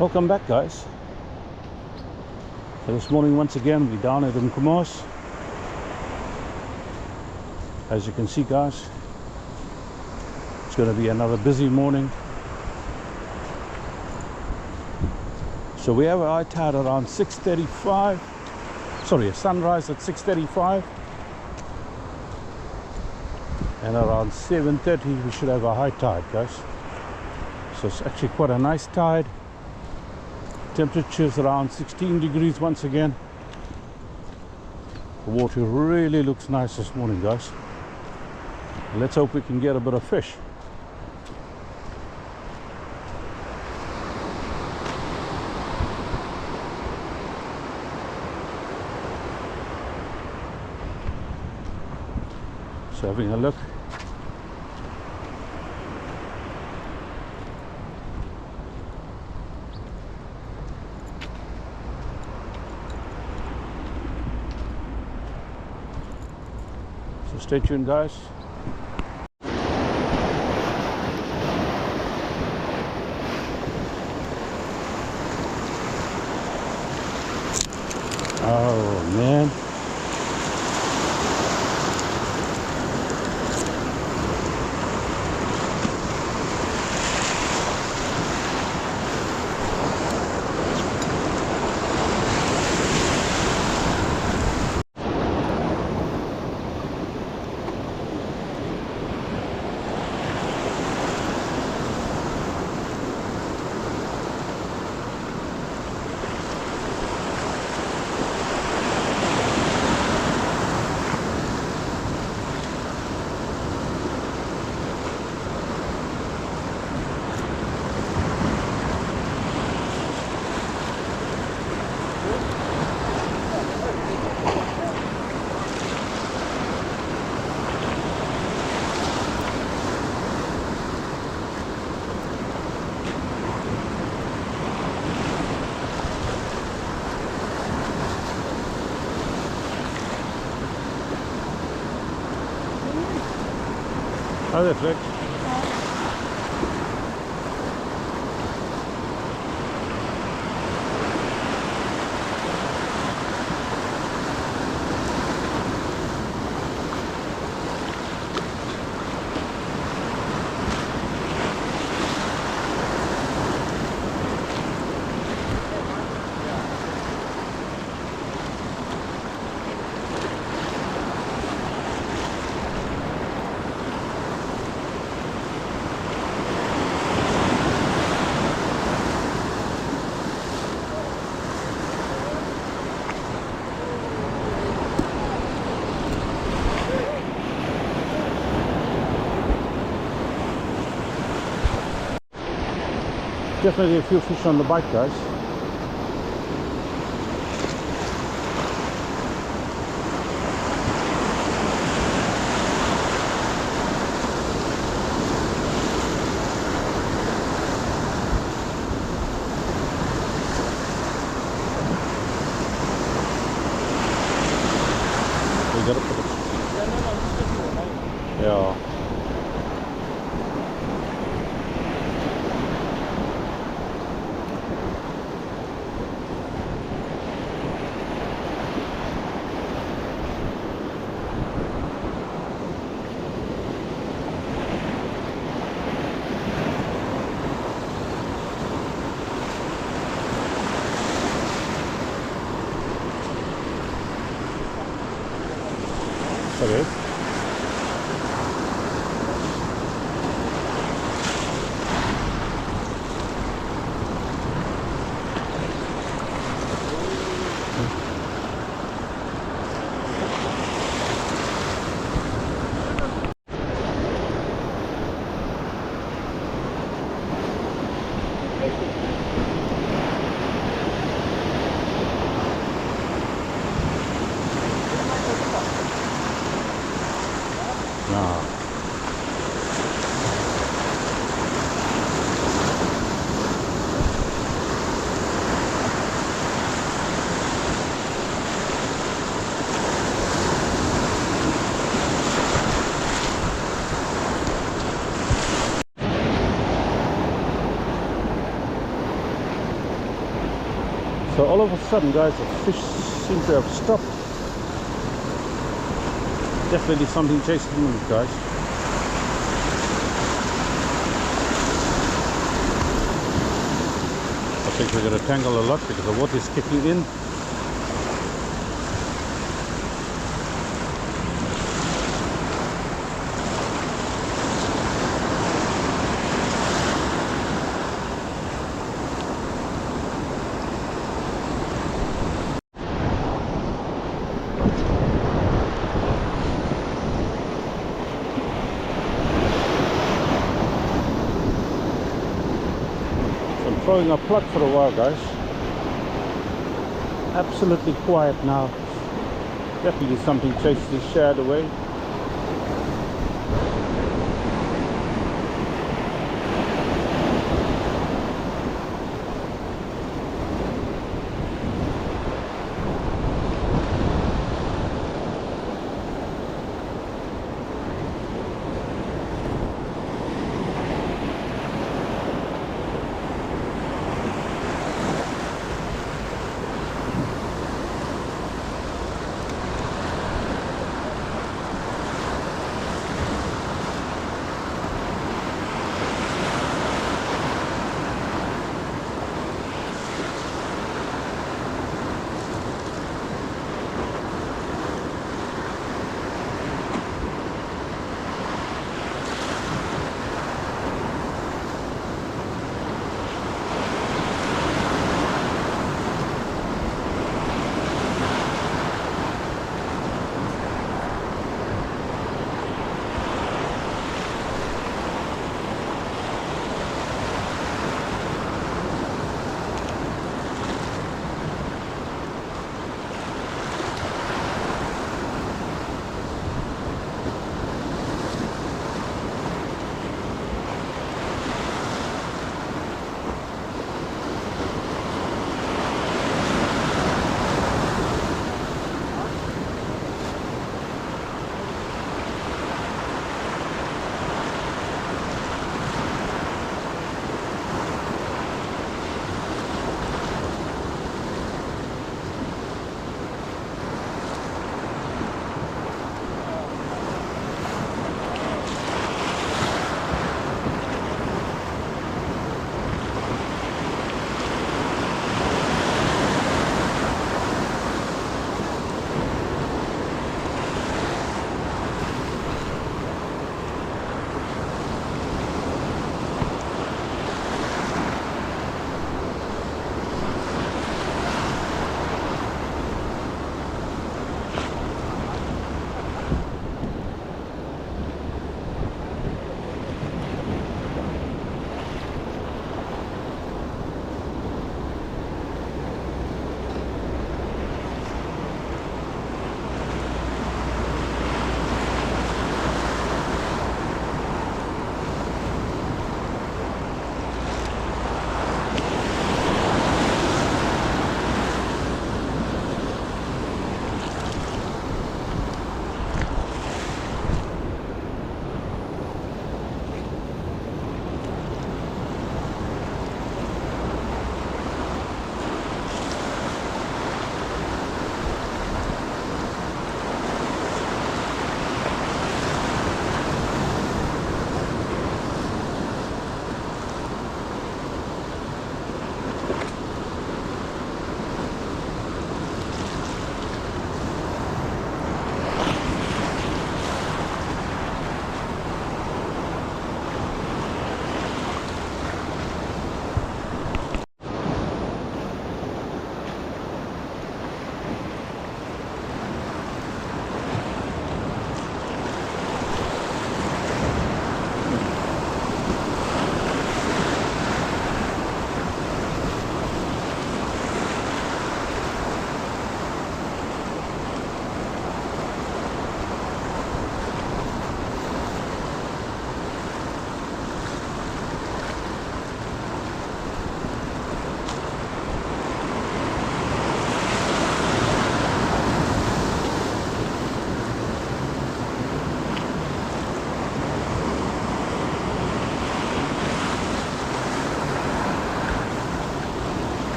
Welcome back, guys. So this morning once again we're down at Umkomaas. As you can see, guys, it's going to be another busy morning. So we have a high tide around 6:35. Sorry, a sunrise at 6:35, and around 7:30 we should have a high tide, guys. So it's actually quite a nice tide. Temperatures around 16 degrees once again. The water really looks nice this morning, guys. Let's hope we can get a bit of fish. So having a look. So stay tuned, guys. Oh man. How is it, Rick? Definitely a few fish on the bike, guys. We gotta put it. Yeah. So all of a sudden, guys, the fish seem to have stopped. Definitely something chasing them, guys. I think we're going to tangle a lot because the water is kicking in. Throwing a plug for a while, guys. Absolutely quiet now. Definitely something chasing the shad away.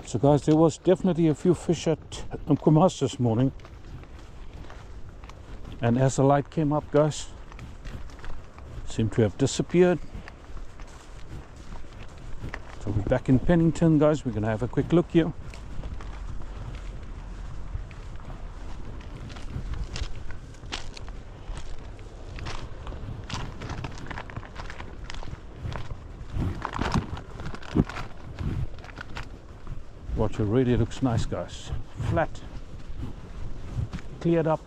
So guys, there was definitely a few fish at Umkomaas this morning, and as the light came up, guys, seem to have disappeared. So we're back in Pennington, guys. We're gonna have a quick look here. Water really looks nice, guys. Flat, cleared up.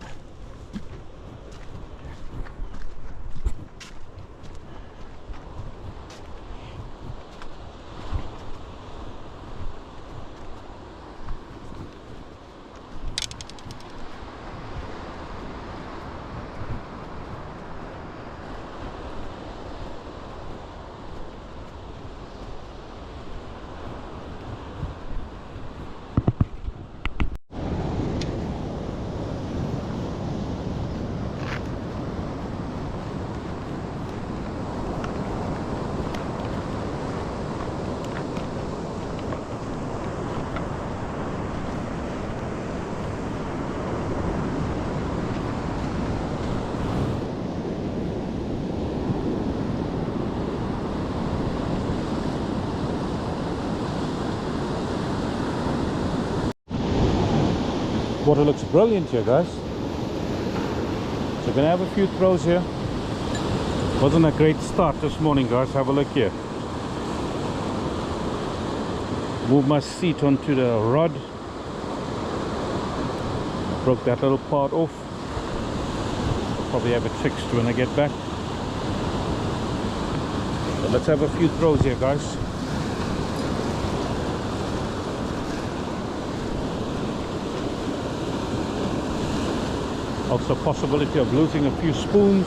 Water looks brilliant here, guys. So we're gonna have a few throws here. Wasn't a great start this morning, guys. Have a look here. Move my seat onto the rod. Broke that little part off. Probably have it fixed when I get back. But let's have a few throws here, guys. Also possibility of losing a few spoons.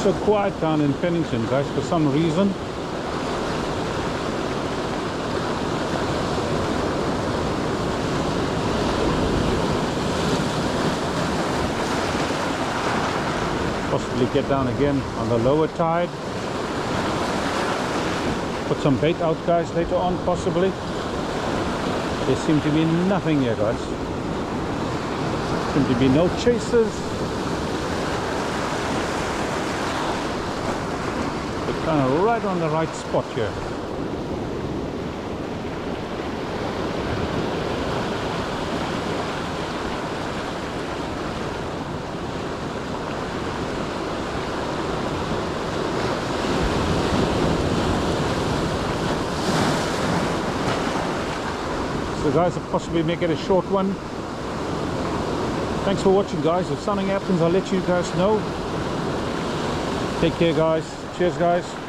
So quiet down in Pennington, guys, for some reason. Possibly get down again on the lower tide. Put some bait out, guys, later on, possibly. There seem to be nothing here, guys. Seem to be no chasers. We're kind of right on the right spot here. So guys, I'll possibly make it a short one. Thanks for watching, guys. If something happens, I'll let you guys know. Take care, guys. Cheers, guys.